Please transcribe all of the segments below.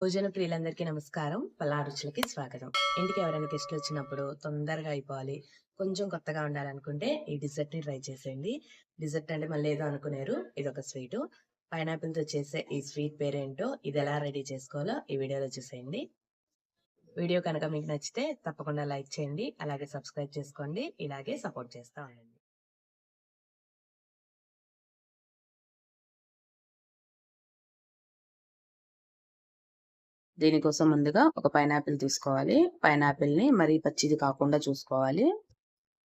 భోజన ప్రియులందరికీ నమస్కారం. పల్లా రుచులకి స్వాగతం. ఇంటికి ఎవరైనా గెస్ట్‌లు వచ్చినప్పుడు తొందరగా అయిపోవాలి, కొంచెం కొత్తగా ఉండాలనుకుంటే ఈ డిజర్ట్‌ని ట్రై చేసేయండి. డిజర్ట్ అంటే మళ్ళీ ఏదో అనుకునేరు. ఇదొక స్వీటు. పైనాపిల్‌తో చేసే ఈ స్వీట్ పేరేంటో, ఇదెలా రెడీ చేసుకోవాలో ఈ వీడియోలో చూసేయండి. వీడియో కనుక మీకు నచ్చితే తప్పకుండా లైక్ చేయండి. అలాగే సబ్స్క్రైబ్ చేసుకోండి. ఇలాగే సపోర్ట్ చేస్తా ఉండండి. దీనికోసం ముందుగా ఒక పైనాపిల్ తీసుకోవాలి. పైనాపిల్‌ని మరీ పచ్చిది కాకుండా చూసుకోవాలి.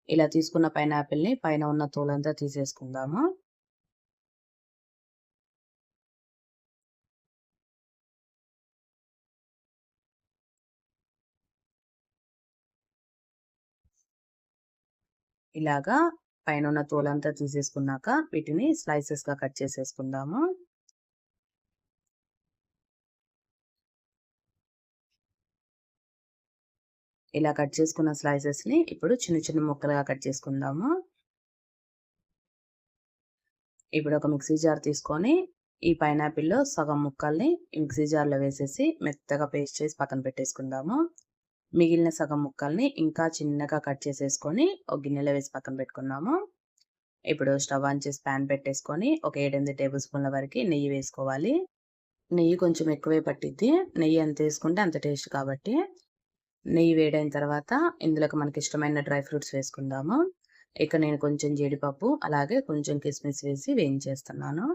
ఇలా తీసుకున్న పైనాపిల్‌ని పైన ఉన్న తోలంతా తీసేసుకుందాము. ఇలాగా పైనున్న తోలంతా తీసేసుకున్నాక వీటిని స్లైసెస్‌గా కట్ చేసేసుకుందాము. ఇలా కట్ చేసుకున్న స్లైసెస్‌ని ఇప్పుడు చిన్న చిన్న ముక్కలుగా కట్ చేసుకుందాము. ఇప్పుడు ఒక మిక్సీ జార్ తీసుకొని ఈ పైనాపిల్‌లో సగం ముక్కల్ని మిక్సీ జార్‌లో వేసేసి మెత్తగా పేస్ట్ చేసి పక్కన పెట్టేసుకుందాము. మిగిలిన సగం ముక్కల్ని ఇంకా చిన్నగా కట్ చేసేసుకొని ఒక గిన్నెలో వేసి పక్కన పెట్టుకుందాము. ఇప్పుడు స్టవ్ ఆన్ చేసి పాన్ పెట్టేసుకొని ఒక 7, 8 టేబుల్ స్పూన్ల వరకి నెయ్యి వేసుకోవాలి. నెయ్యి కొంచెం ఎక్కువే పట్టిద్ది. నెయ్యి ఎంత ఏసుకుంటే అంత టేస్ట్ కాబట్టి. నెయ్యి వేడైన తర్వాత ఇందులోకి మనకిష్టమైన డ్రై ఫ్రూట్స్ వేసుకుందాము. ఇక నేను కొంచెం జీడిపప్పు, అలాగే కొంచెం కిస్మిస్ వేసి వేయించేస్తున్నాను.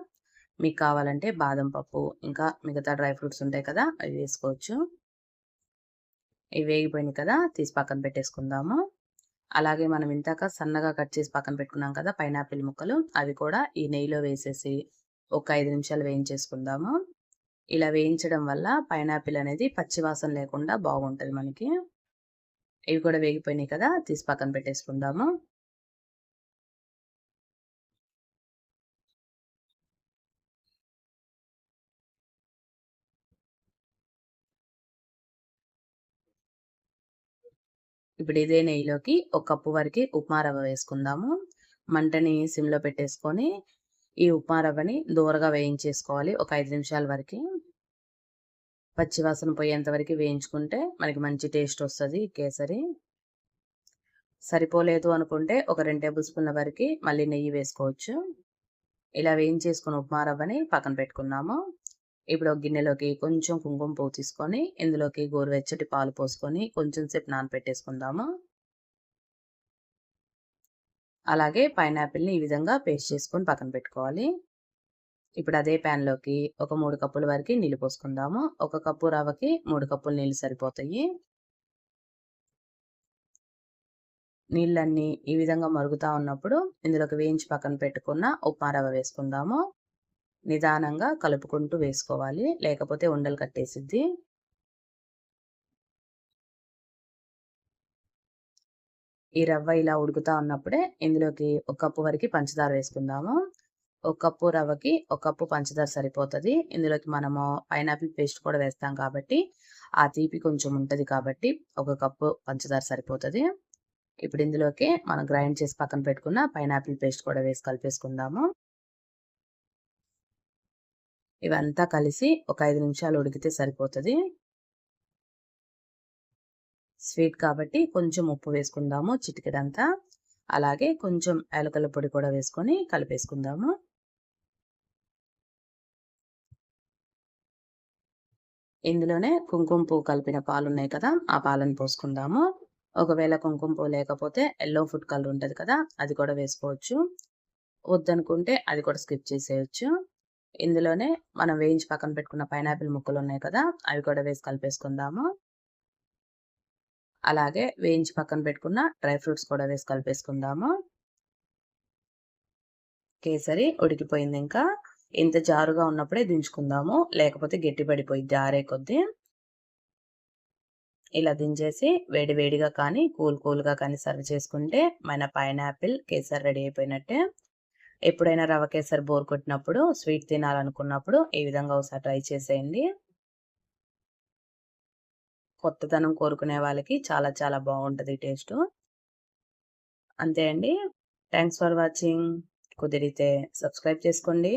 మీకు కావాలంటే బాదం పప్పు, ఇంకా మిగతా డ్రై ఫ్రూట్స్ ఉంటాయి కదా! అవి వేసుకోవచ్చు. ఇవి వేగిపోయినాయి కదా! తీసి పక్కన పెట్టేసుకుందాము. అలాగే మనం ఇందాక సన్నగా కట్ చేసి పక్కన పెట్టుకున్నాం కదా! పైనాపిల్ ముక్కలు, అవి కూడా ఈ నెయ్యిలో వేసేసి ఒక 5 నిమిషాలు వేయించేసుకుందాము. ఇలా వేయించడం వల్ల పైనాపిల్ అనేది పచ్చి వాసన లేకుండా బాగుంటది మనకి. ఇవి కూడా వేగిపోయినాయి కదా! తీసి పక్కన పెట్టేసుకుందాము. ఇప్పుడు ఇదే నెయ్యిలోకి ఒక కప్పు వరకి ఉప్మా రవ్వ వేసుకుందాము. మంటని సిమ్‌లో పెట్టేసుకొని, ఈ ఉప్మా రవ్వని దోరగా వేయించేసుకోవాలి ఒక 5 నిమిషాల వరకి. పచ్చి వాసన పోయేంత వరకి వేయించుకుంటే మనకి మంచి టేస్ట్ వస్తది కేసరి. సరిపోలేదు అనుకుంటే ఒక 2 టేబుల్ స్పూన్ల వరకి మళ్ళీ నెయ్యి వేసుకోవచ్చు. ఇలా వేయించేసుకున్న ఉప్మా రవ్వని పక్కన పెట్టుకుందాము. ఇప్పుడు ఒక గిన్నెలోకి కొంచెం కుంకుమ పువ్వు తీసుకొని, ఇందులోకి గోరువెచ్చటి పాలు పోసుకొని కొంచెం సేపు నానపెట్టేసుకుందాము. అలాగే పైనాపిల్‌ని ఈ విధంగా పేస్ట్ చేసుకొని పక్కన పెట్టుకోవాలి. ఇప్పుడు అదే ప్యాన్‌లోకి ఒక 3 కప్పుల వరకి నీళ్లు పోసుకుందాము. ఒక కప్పు రవ్వకి 3 కప్పుల నీళ్లు సరిపోతాయి. నీళ్ళన్నీ ఈ విధంగా మరుగుతా ఉన్నప్పుడు ఇందులోకి వేయించి పక్కన పెట్టుకున్న ఉప్మా రవ్వ వేసుకుందాము. నిదానంగా కలుపుకుంటూ వేసుకోవాలి. లేకపోతే ఉండలు కట్టేసిద్ది. ఈ రవ్వ ఇలా ఉడుకుతా ఉన్నప్పుడే ఇందులోకి ఒక కప్పు వరకి పంచదార వేసుకుందాము. ఒక కప్పు రవ్వకి ఒక కప్పు పంచదార సరిపోతది. ఇందులోకి మనము పైనాపిల్ పేస్ట్ కూడా వేస్తాం కాబట్టి, ఆ తీపి కొంచెం ఉంటది కాబట్టి, ఒక కప్పు పంచదార సరిపోతది. ఇప్పుడు ఇందులోకి మనం గ్రైండ్ చేసి పక్కన పెట్టుకున్న పైనాపిల్ పేస్ట్ కూడా వేసి కలిపేసుకుందాము. ఇవంతా కలిసి ఒక 5 నిమిషాలు ఉడికితే సరిపోతది. స్వీట్ కాబట్టి కొంచెం ఉప్పు వేసుకుందాము చిటికెడంతా. అలాగే కొంచెం యాలకుల పొడి కూడా వేసుకొని కలిపేసుకుందాము. ఇందులోనే కుంకుమ పువ్వు కలిపిన పాలున్నాయి కదా! ఆ పాలను పోసుకుందాము. ఒకవేళ కుంకుమ పువ్వు లేకపోతే యెల్లో ఫుడ్ కలర్ ఉంటది కదా! అది కూడా వేసుకోవచ్చు. వద్దనుకుంటే అది కూడా స్కిప్ చేసేయొచ్చు. ఇందులోనే మనం వేయించి పక్కన పెట్టుకున్న పైనాపిల్ ముక్కలున్నాయి కదా! అవి కూడా వేసి కలిపేసుకుందాము. అలాగే వేయించి పక్కన పెట్టుకున్న డ్రై ఫ్రూట్స్ కూడా వేసి కలిపేసుకుందాము. కేసరి ఉడికిపోయిందింకా. ఇంత జారుగా ఉన్నప్పుడే దించుకుందాము. లేకపోతే గట్టి పడిపోయిద్ది ఆరే కొద్దీ. ఇలా దించేసి వేడి వేడిగా కానీ, కూల్‌గా కానీ సర్వ్ చేసుకుంటే మన పైనాపిల్ కేసరి రెడీ అయిపోయినట్టే. ఎప్పుడైనా రవ్వ కేసరి బోర్ కొట్టినప్పుడు, స్వీట్ తినాలనుకున్నప్పుడు ఈ విధంగా ఒకసారి ట్రై చేసేయండి. కొత్తదనం కోరుకునే వాళ్ళకి చాలా చాలా బావుంటది టేస్టు. అంతే అండి. Thanks for watching. కుదిరితే సబ్స్క్రైబ్ చేసుకోండి.